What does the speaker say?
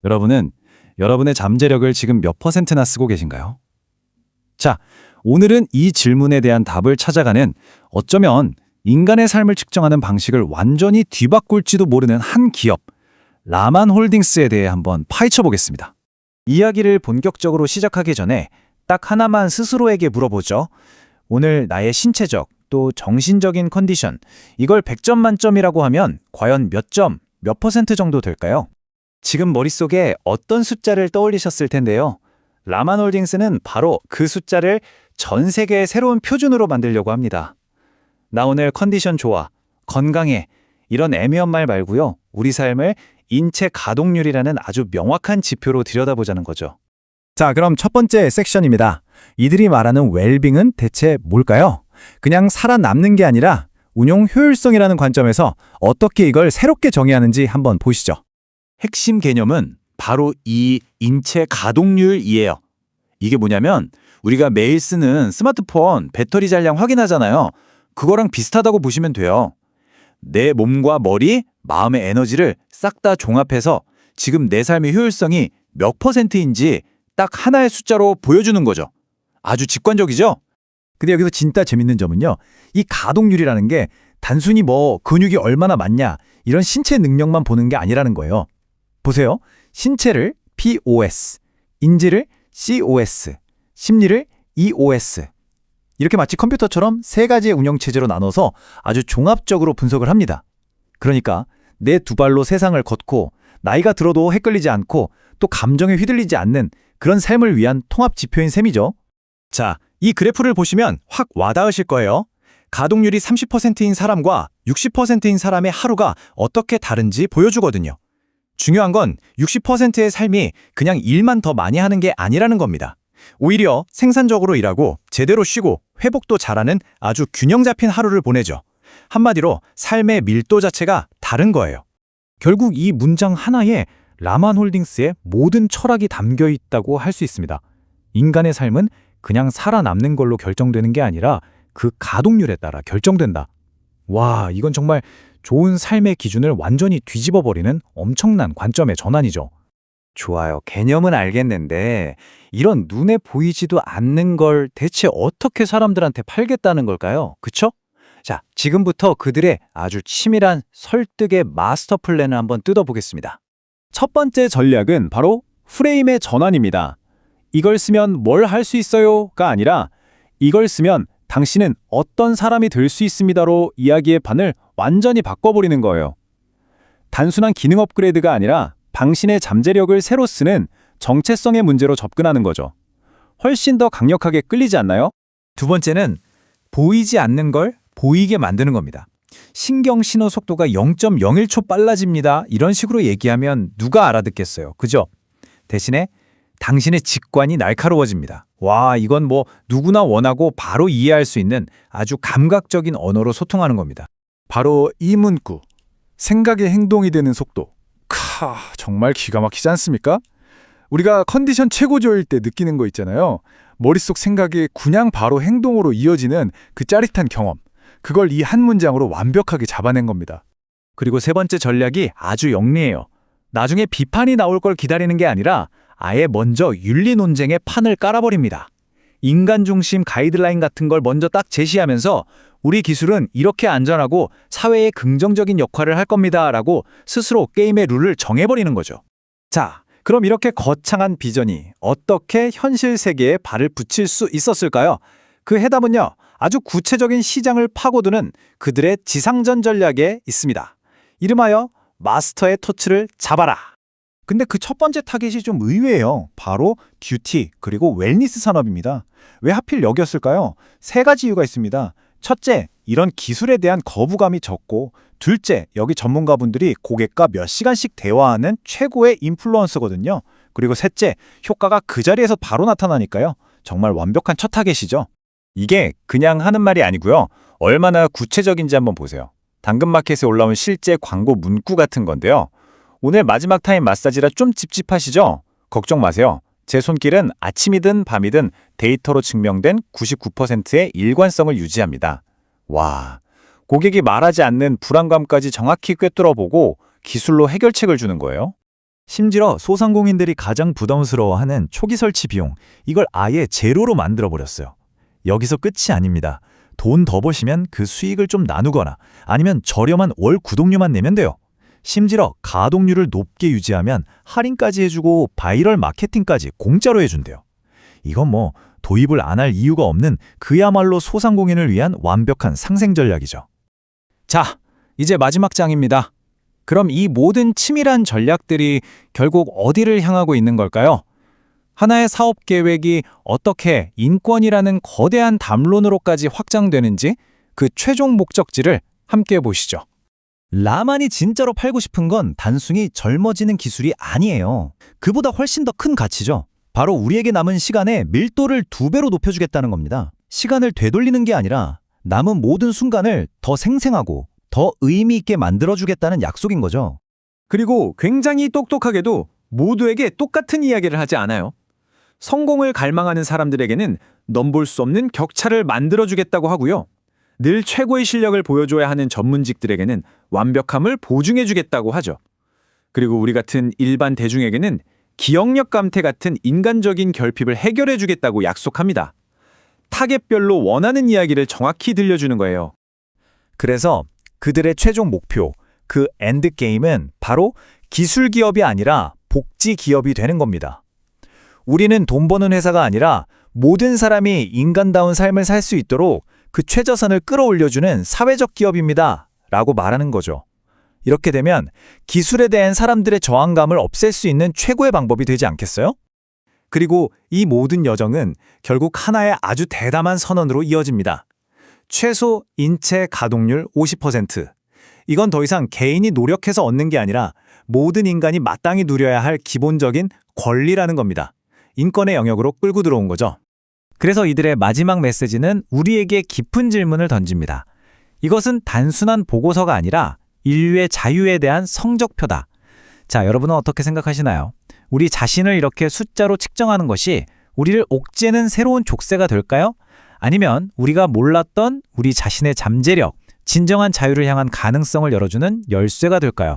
여러분은 여러분의 잠재력을 지금 몇 퍼센트나 쓰고 계신가요? 자, 오늘은 이 질문에 대한 답을 찾아가는 어쩌면 인간의 삶을 측정하는 방식을 완전히 뒤바꿀지도 모르는 한 기업, 라만 홀딩스에 대해 한번 파헤쳐 보겠습니다. 이야기를 본격적으로 시작하기 전에 딱 하나만 스스로에게 물어보죠. 오늘 나의 신체적 또 정신적인 컨디션, 이걸 100점 만점이라고 하면 과연 몇 점, 몇 퍼센트 정도 될까요? 지금 머릿속에 어떤 숫자를 떠올리셨을 텐데요. 라만 홀딩스는 바로 그 숫자를 전 세계의 새로운 표준으로 만들려고 합니다. 나 오늘 컨디션 좋아, 건강해, 이런 애매한 말 말고요. 우리 삶을 인체 가동률이라는 아주 명확한 지표로 들여다보자는 거죠. 자, 그럼 첫 번째 섹션입니다. 이들이 말하는 웰빙은 대체 뭘까요? 그냥 살아남는 게 아니라 운용 효율성이라는 관점에서 어떻게 이걸 새롭게 정의하는지 한번 보시죠. 핵심 개념은 바로 이 인체 가동률이에요. 이게 뭐냐면 우리가 매일 쓰는 스마트폰 배터리 잔량 확인하잖아요. 그거랑 비슷하다고 보시면 돼요. 내 몸과 머리, 마음의 에너지를 싹 다 종합해서 지금 내 삶의 효율성이 몇 퍼센트인지 딱 하나의 숫자로 보여주는 거죠. 아주 직관적이죠? 근데 여기서 진짜 재밌는 점은요. 이 가동률이라는 게 단순히 뭐 근육이 얼마나 많냐 이런 신체 능력만 보는 게 아니라는 거예요. 보세요. 신체를 POS, 인지를 COS, 심리를 EOS. 이렇게 마치 컴퓨터처럼 세 가지의 운영체제로 나눠서 아주 종합적으로 분석을 합니다. 그러니까 내 두 발로 세상을 걷고 나이가 들어도 헷갈리지 않고 또 감정에 휘둘리지 않는 그런 삶을 위한 통합 지표인 셈이죠. 자, 이 그래프를 보시면 확 와닿으실 거예요. 가동률이 30%인 사람과 60%인 사람의 하루가 어떻게 다른지 보여주거든요. 중요한 건 60%의 삶이 그냥 일만 더 많이 하는 게 아니라는 겁니다. 오히려 생산적으로 일하고 제대로 쉬고 회복도 잘하는 아주 균형 잡힌 하루를 보내죠. 한마디로 삶의 밀도 자체가 다른 거예요. 결국 이 문장 하나에 라만 홀딩스의 모든 철학이 담겨 있다고 할 수 있습니다. 인간의 삶은 그냥 살아남는 걸로 결정되는 게 아니라 그 가동률에 따라 결정된다. 와, 이건 정말 좋은 삶의 기준을 완전히 뒤집어버리는 엄청난 관점의 전환이죠. 좋아요. 개념은 알겠는데 이런 눈에 보이지도 않는 걸 대체 어떻게 사람들한테 팔겠다는 걸까요? 그쵸? 자, 지금부터 그들의 아주 치밀한 설득의 마스터 플랜을 한번 뜯어보겠습니다. 첫 번째 전략은 바로 프레임의 전환입니다. 이걸 쓰면 뭘 할 수 있어요가 아니라 이걸 쓰면 당신은 어떤 사람이 될 수 있습니다로 이야기의 판을 완전히 바꿔버리는 거예요. 단순한 기능 업그레이드가 아니라 당신의 잠재력을 새로 쓰는 정체성의 문제로 접근하는 거죠. 훨씬 더 강력하게 끌리지 않나요? 두 번째는 보이지 않는 걸 보이게 만드는 겁니다. 신경 신호 속도가 0.01초 빨라집니다. 이런 식으로 얘기하면 누가 알아듣겠어요. 그죠? 대신에 당신의 직관이 날카로워집니다. 와, 이건 뭐 누구나 원하고 바로 이해할 수 있는 아주 감각적인 언어로 소통하는 겁니다. 바로 이 문구, 생각의 행동이 되는 속도. 정말 기가 막히지 않습니까? 우리가 컨디션 최고조일 때 느끼는 거 있잖아요. 머릿속 생각이 그냥 바로 행동으로 이어지는 그 짜릿한 경험. 그걸 이 한 문장으로 완벽하게 잡아낸 겁니다. 그리고 세 번째 전략이 아주 영리해요. 나중에 비판이 나올 걸 기다리는 게 아니라 아예 먼저 윤리 논쟁의 판을 깔아버립니다. 인간 중심 가이드라인 같은 걸 먼저 딱 제시하면서 우리 기술은 이렇게 안전하고 사회에 긍정적인 역할을 할 겁니다 라고 스스로 게임의 룰을 정해버리는 거죠. 자, 그럼 이렇게 거창한 비전이 어떻게 현실 세계에 발을 붙일 수 있었을까요? 그 해답은요, 아주 구체적인 시장을 파고드는 그들의 지상전 전략에 있습니다. 이름하여 마스터의 토치를 잡아라. 근데 그 첫 번째 타겟이 좀 의외예요. 바로 듀티 그리고 웰니스 산업입니다. 왜 하필 여기였을까요? 세 가지 이유가 있습니다. 첫째, 이런 기술에 대한 거부감이 적고, 둘째, 여기 전문가분들이 고객과 몇 시간씩 대화하는 최고의 인플루언서거든요. 그리고 셋째, 효과가 그 자리에서 바로 나타나니까요. 정말 완벽한 첫 타겟이죠. 이게 그냥 하는 말이 아니고요. 얼마나 구체적인지 한번 보세요. 당근마켓에 올라온 실제 광고 문구 같은 건데요. 오늘 마지막 타임 마사지라 좀 찝찝하시죠? 걱정 마세요. 제 손길은 아침이든 밤이든 데이터로 증명된 99%의 일관성을 유지합니다. 와, 고객이 말하지 않는 불안감까지 정확히 꿰뚫어보고 기술로 해결책을 주는 거예요. 심지어 소상공인들이 가장 부담스러워하는 초기 설치 비용, 이걸 아예 제로로 만들어버렸어요. 여기서 끝이 아닙니다. 돈 더 버시면 그 수익을 좀 나누거나 아니면 저렴한 월 구독료만 내면 돼요. 심지어 가동률을 높게 유지하면 할인까지 해주고 바이럴 마케팅까지 공짜로 해준대요. 이건 뭐 도입을 안 할 이유가 없는 그야말로 소상공인을 위한 완벽한 상생 전략이죠. 자, 이제 마지막 장입니다. 그럼 이 모든 치밀한 전략들이 결국 어디를 향하고 있는 걸까요? 하나의 사업 계획이 어떻게 인권이라는 거대한 담론으로까지 확장되는지 그 최종 목적지를 함께 보시죠. 라만이 진짜로 팔고 싶은 건 단순히 젊어지는 기술이 아니에요. 그보다 훨씬 더 큰 가치죠. 바로 우리에게 남은 시간의 밀도를 2배로 높여주겠다는 겁니다. 시간을 되돌리는 게 아니라 남은 모든 순간을 더 생생하고 더 의미 있게 만들어주겠다는 약속인 거죠. 그리고 굉장히 똑똑하게도 모두에게 똑같은 이야기를 하지 않아요. 성공을 갈망하는 사람들에게는 넘볼 수 없는 격차를 만들어주겠다고 하고요. 늘 최고의 실력을 보여줘야 하는 전문직들에게는 완벽함을 보증해주겠다고 하죠. 그리고 우리 같은 일반 대중에게는 기억력 감퇴 같은 인간적인 결핍을 해결해주겠다고 약속합니다. 타겟별로 원하는 이야기를 정확히 들려주는 거예요. 그래서 그들의 최종 목표, 그 엔드게임은 바로 기술 기업이 아니라 복지 기업이 되는 겁니다. 우리는 돈 버는 회사가 아니라 모든 사람이 인간다운 삶을 살 수 있도록 그 최저선을 끌어올려주는 사회적 기업입니다. 라고 말하는 거죠. 이렇게 되면 기술에 대한 사람들의 저항감을 없앨 수 있는 최고의 방법이 되지 않겠어요? 그리고 이 모든 여정은 결국 하나의 아주 대담한 선언으로 이어집니다. 최소 인체 가동률 50%. 이건 더 이상 개인이 노력해서 얻는 게 아니라 모든 인간이 마땅히 누려야 할 기본적인 권리라는 겁니다. 인권의 영역으로 끌고 들어온 거죠. 그래서 이들의 마지막 메시지는 우리에게 깊은 질문을 던집니다. 이것은 단순한 보고서가 아니라 인류의 자유에 대한 성적표다. 자, 여러분은 어떻게 생각하시나요? 우리 자신을 이렇게 숫자로 측정하는 것이 우리를 옥죄는 새로운 족쇄가 될까요? 아니면 우리가 몰랐던 우리 자신의 잠재력, 진정한 자유를 향한 가능성을 열어주는 열쇠가 될까요?